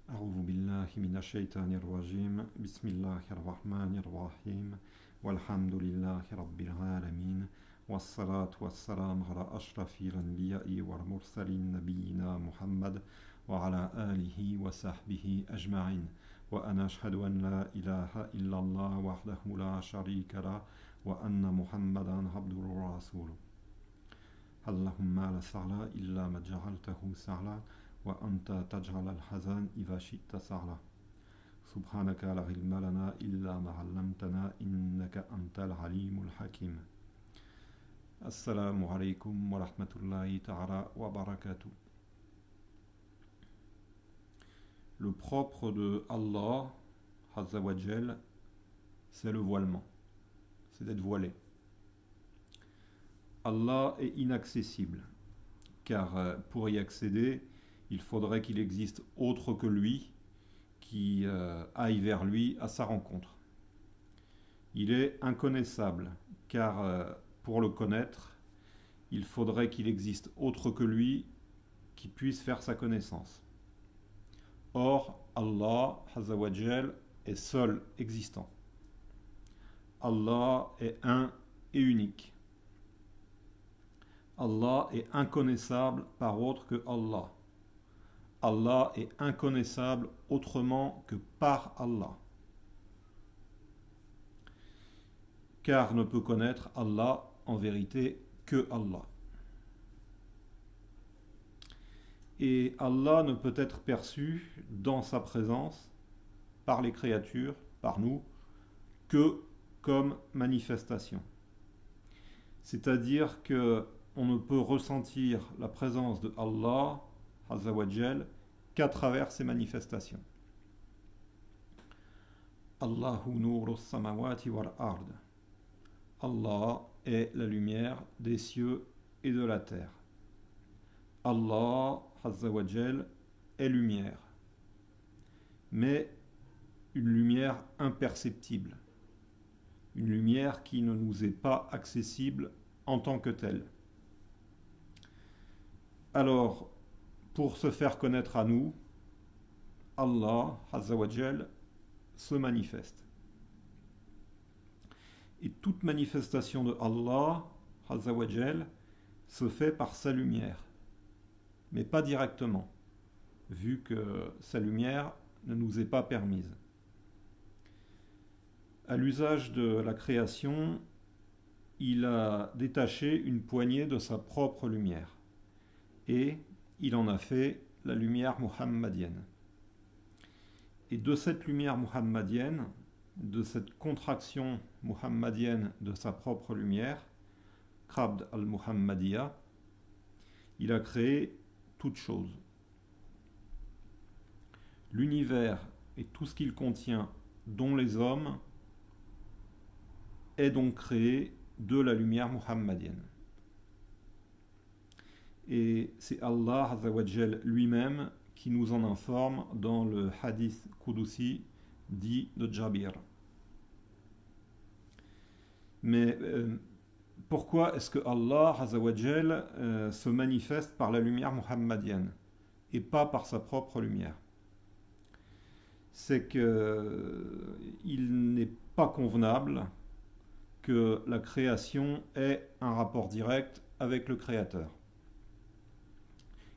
أعوذ بالله من الشيطان الرجيم بسم الله الرحمن الرحيم والحمد لله رب العالمين والصلاة والسلام على أشرف الأنبياء والمرسلين نبينا محمد وعلى آله وصحبه أجمعين وأنا أشهد أن لا إله إلا الله وحده لا شريك له وأن محمدا عبده ورسوله اللهم لا سهل إلا ما جعلته سهلا وأنت تجعل الحزن إذا شئت سهلا سبحانك لا علم لنا إلا ما علمتنا إنك أنت العليم الحكيم السلام عليكم ورحمة الله تعالى وبركاته. Le propre de Allah, Azza wa Jal, c'est le voilement, c'est d'être voilé. Allah est inaccessible, car pour y accéder, il faudrait qu'il existe autre que lui, qui aille vers lui à sa rencontre. Il est inconnaissable, car pour le connaître, il faudrait qu'il existe autre que lui qui puisse faire sa connaissance. Or, Allah, Azza wa Jal, est seul existant. Allah est un et unique. Allah est inconnaissable par autre que Allah. Allah est inconnaissable autrement que par Allah. Car ne peut connaître Allah en vérité que Allah. Et Allah ne peut être perçu dans sa présence par les créatures, par nous, que comme manifestation. C'est-à-dire que on ne peut ressentir la présence de Allah Azza wa Jal qu'à travers ces manifestations. Allahu nuru samawati wal ard. Allah est la lumière des cieux et de la terre. Allah Azza wa Jal est lumière, mais une lumière imperceptible, une lumière qui ne nous est pas accessible en tant que telle. Alors, pour se faire connaître à nous, Allah Azza wa Jal se manifeste. Et toute manifestation de Allah Azza wa Jal se fait par sa lumière, mais pas directement, vu que sa lumière ne nous est pas permise. À l'usage de la création, il a détaché une poignée de sa propre lumière, et il en a fait la lumière muhammadienne. Et de cette lumière muhammadienne, de cette contraction muhammadienne de sa propre lumière, Qabd al-Muhammadiyya, il a créé toute chose. L'univers et tout ce qu'il contient, dont les hommes, est donc créé de la lumière muhammadienne. Et c'est Allah Azza wa Jal lui-même qui nous en informe dans le hadith Qudusi dit de Jabir. Mais pourquoi est-ce que Allah Azza wa Jal se manifeste par la lumière muhammadienne et pas par sa propre lumière? C'est qu'il n'est pas convenable que la création ait un rapport direct avec le Créateur,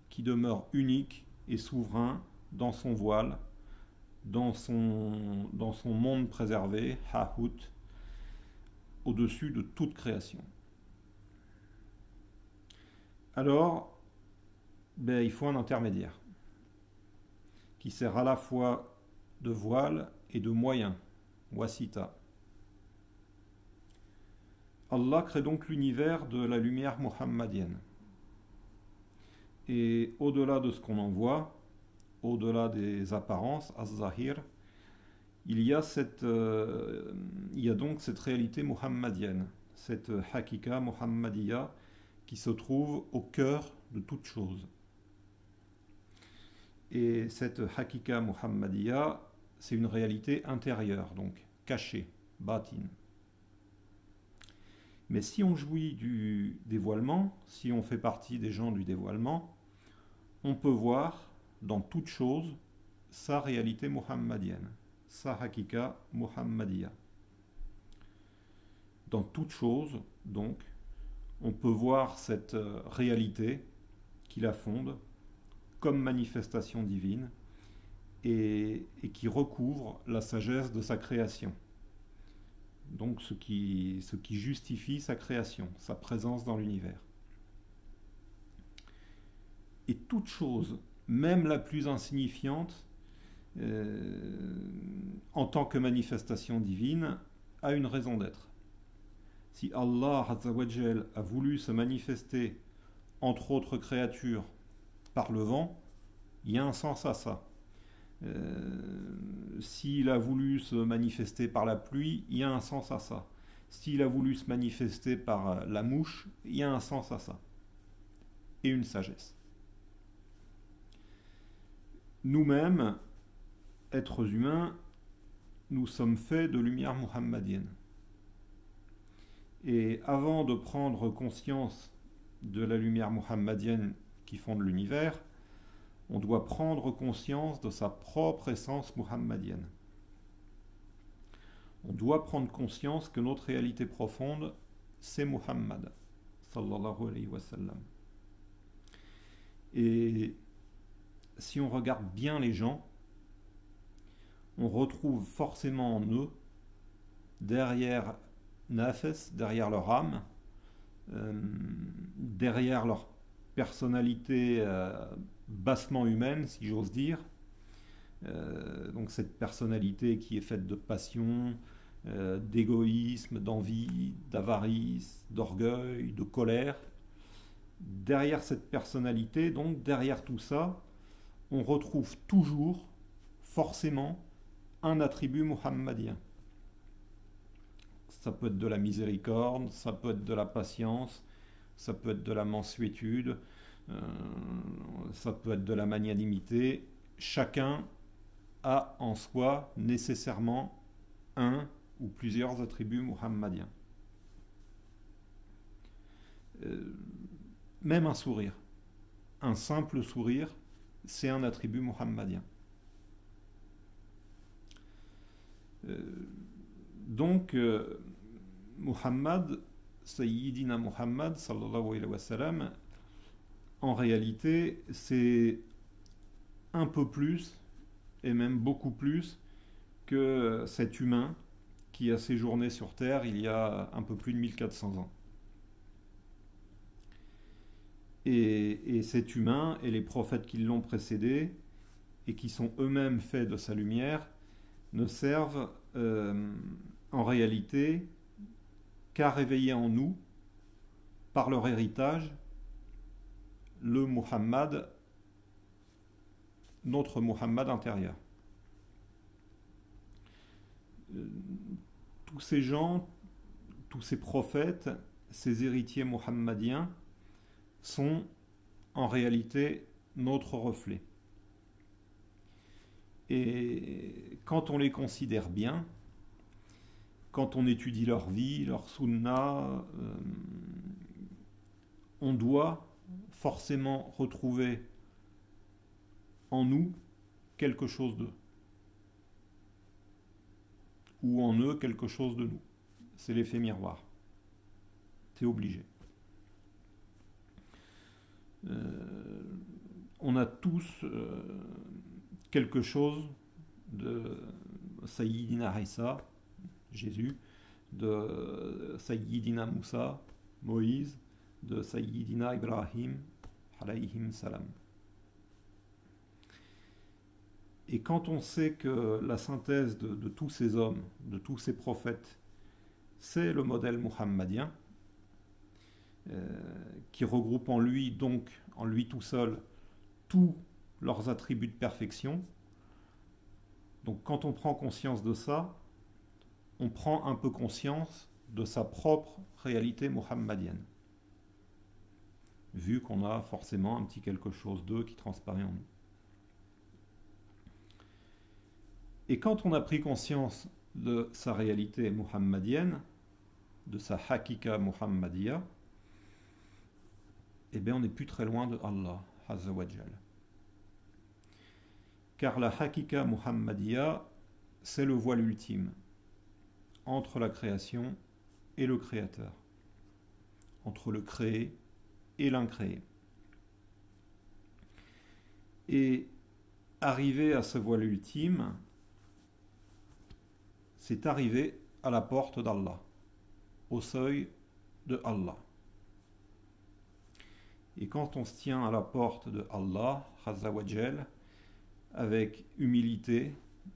qui demeure unique et souverain dans son voile, dans son monde préservé, Hahut, au-dessus de toute création. Alors, il faut un intermédiaire, qui sert à la fois de voile et de moyen, wasita. Allah crée donc l'univers de la lumière muhammadienne. Et au-delà de ce qu'on en voit, au-delà des apparences, az-zahir, il y a donc cette réalité muhammadienne, cette hakika muhammadiyya qui se trouve au cœur de toute chose. Et cette hakika muhammadiyya, c'est une réalité intérieure, donc cachée, batin. Mais si on jouit du dévoilement, si on fait partie des gens du dévoilement, on peut voir dans toute chose sa réalité muhammadienne, sa hakika muhammadiya. Dans toute chose, donc, on peut voir cette réalité qui la fonde comme manifestation divine et qui recouvre la sagesse de sa création. Donc ce qui justifie sa création, sa présence dans l'univers. Et toute chose, même la plus insignifiante, en tant que manifestation divine, a une raison d'être. Si Allah Azzawajal a voulu se manifester entre autres créatures par le vent, il y a un sens à ça. S'il a voulu se manifester par la pluie, il y a un sens à ça. S'il a voulu se manifester par la mouche, il y a un sens à ça. Et une sagesse. Nous-mêmes, êtres humains, nous sommes faits de lumière muhammadienne. Et avant de prendre conscience de la lumière muhammadienne qui fonde l'univers, on doit prendre conscience de sa propre essence muhammadienne. On doit prendre conscience que notre réalité profonde, c'est Muhammad, sallallahu alayhi wa sallam. Et si on regarde bien les gens, on retrouve forcément en eux, derrière nafs, derrière leur âme, derrière leur personnalité bassement humaine, si j'ose dire, donc cette personnalité qui est faite de passion, d'égoïsme, d'envie, d'avarice, d'orgueil, de colère. Derrière cette personnalité, donc derrière tout ça, on retrouve toujours, forcément, un attribut muhammadien. Ça peut être de la miséricorde, ça peut être de la patience, ça peut être de la mansuétude, ça peut être de la magnanimité. Chacun a en soi nécessairement un ou plusieurs attributs muhammadiens. Même un sourire, un simple sourire, c'est un attribut muhammadien. Donc, Muhammad, Sayyidina Muhammad, sallallahu alayhi wa sallam, en réalité, c'est un peu plus, et même beaucoup plus, que cet humain qui a séjourné sur Terre il y a un peu plus de 1400 ans. Et cet humain et les prophètes qui l'ont précédé, et qui sont eux-mêmes faits de sa lumière, ne servent en réalité qu'à réveiller en nous, par leur héritage, le Muhammad, notre Muhammad intérieur. Tous ces gens, tous ces prophètes, ces héritiers muhammadiens, sont en réalité notre reflet. Et quand on les considère bien, quand on étudie leur vie, leur sunna, on doit forcément retrouver en nous quelque chose d'eux. Ou en eux quelque chose de nous. C'est l'effet miroir. C'est obligé. On a tous quelque chose de Sayyidina Isa, Jésus, de Sayyidina Moussa, Moïse, de Sayyidina Ibrahim, alayhim salam. Et quand on sait que la synthèse de tous ces hommes, de tous ces prophètes, c'est le modèle muhammadien, qui regroupe en lui, donc, en lui tout seul, tous leurs attributs de perfection. Donc quand on prend conscience de ça, on prend un peu conscience de sa propre réalité muhammadienne, vu qu'on a forcément un petit quelque chose d'eux qui transparaît en nous. Et quand on a pris conscience de sa réalité muhammadienne, de sa hakika muhammadiya, eh bien on n'est plus très loin de Allah Azza wa Jal. car la Hakika Muhammadiya, c'est le voile ultime entre la création et le créateur, entre le créé et l'incréé. Et arriver à ce voile ultime, c'est arriver à la porte d'Allah, au seuil de Allah. Et quand on se tient à la porte de Allah, Azza wa Jal, avec humilité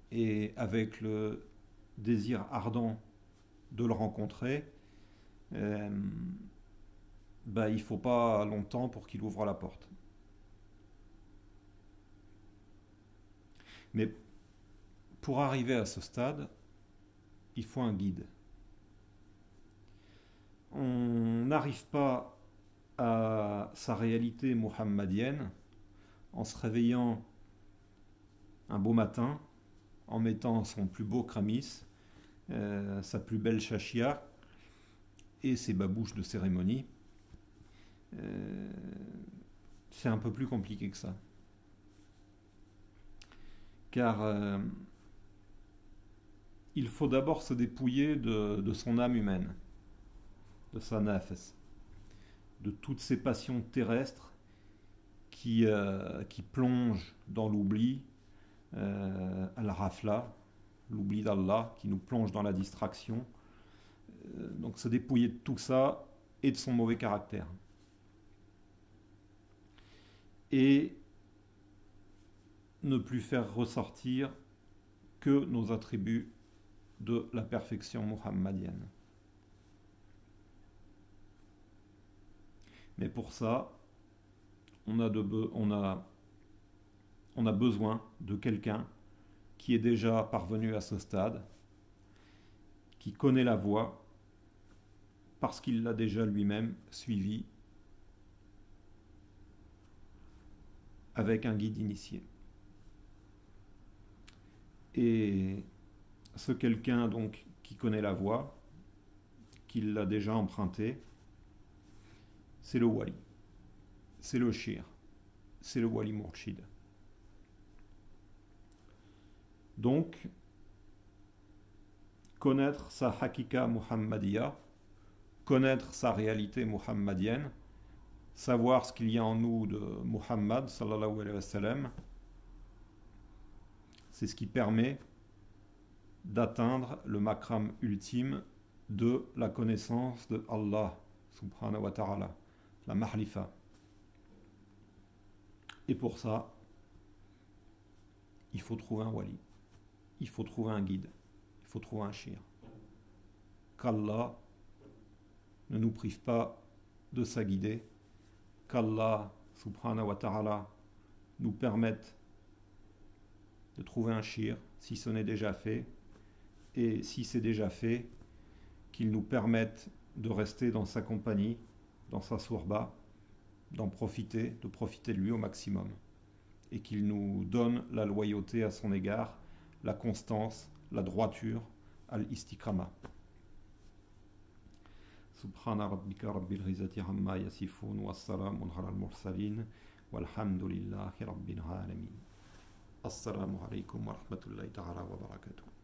et avec le désir ardent de le rencontrer, il ne faut pas longtemps pour qu'il ouvre la porte. Mais pour arriver à ce stade, il faut un guide. On n'arrive pas à sa réalité muhammadienne en se réveillant un beau matin, en mettant son plus beau kramis, sa plus belle shashia et ses babouches de cérémonie. C'est un peu plus compliqué que ça. Car il faut d'abord se dépouiller de son âme humaine, de sa nafs, de toutes ces passions terrestres qui plongent dans l'oubli, al-rafla, l'oubli d'Allah, qui nous plonge dans la distraction. Donc se dépouiller de tout ça et de son mauvais caractère. Et ne plus faire ressortir que nos attributs de la perfection muhammadienne. Mais pour ça, on a besoin de quelqu'un qui est déjà parvenu à ce stade, qui connaît la voie, parce qu'il l'a déjà lui-même suivi avec un guide initié. Et ce quelqu'un donc qui connaît la voie, qui l'a déjà emprunté, c'est le wali, c'est le shir, c'est le wali murshid. Donc, connaître sa hakika muhammadiya, connaître sa réalité muhammadienne, savoir ce qu'il y a en nous de Muhammad sallallahu alayhi wa sallam, c'est ce qui permet d'atteindre le makram ultime de la connaissance de Allah subhanahu wa ta'ala, la mahlifa. Et pour ça, il faut trouver un wali, il faut trouver un guide, il faut trouver un shir. Qu'Allah ne nous prive pas de sa guidée, qu'Allah subhanahu wa ta'ala nous permette de trouver un shir, si ce n'est déjà fait, et si c'est déjà fait, qu'il nous permette de rester dans sa compagnie, dans sa sourba, de profiter de lui au maximum, et qu'il nous donne la loyauté à son égard, la constance, la droiture, al-istiqama. Subhana rabbika rabbil izzati amma yasifun wa salamun ala al-mursalin walhamdulillahi rabbil alamin. Assalamu alaikum wa rahmatullahi ta'ala wa barakatuh.